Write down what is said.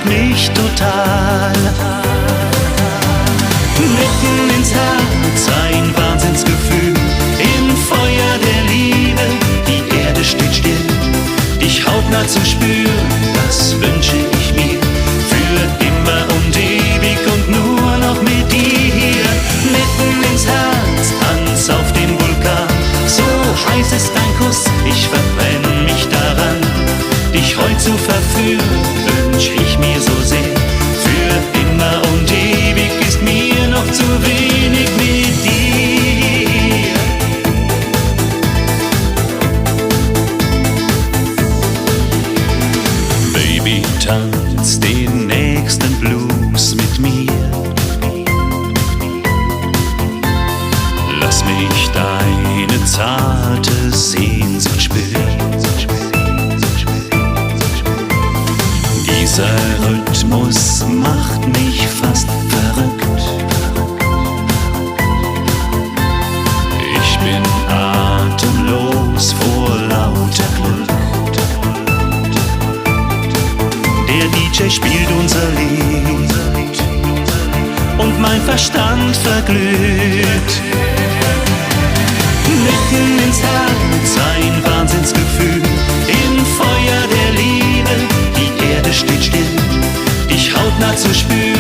mich total. Mitten ins Herz ein Wahnsinnsgefühl, im Feuer der Liebe, die Erde steht still. Dich hautnah zu spüren, das wünsche ich mir, für immer und ewig und nur noch mit dir. Mitten ins Herz, Tanz auf dem Vulkan, so heiß ist dein Kuss, ich verbrenne mich daran. Dich heut zu verführen, wünsch ich mir so sehr, für immer und ewig ist mir noch zu wenig mit dir. Baby, tanz den nächsten Blues mit mir. Lass mich deine zarte Sehnsucht spüren. Dieser Rhythmus macht mich fast verrückt. Ich bin atemlos vor lauter Glück. Der DJ spielt unser Lied und mein Verstand verglüht. Mitten ins Herz ein Wahnsinnsgefühl, im Feuer der Liebe, die Erde steht still, dich hautnah zu spüren.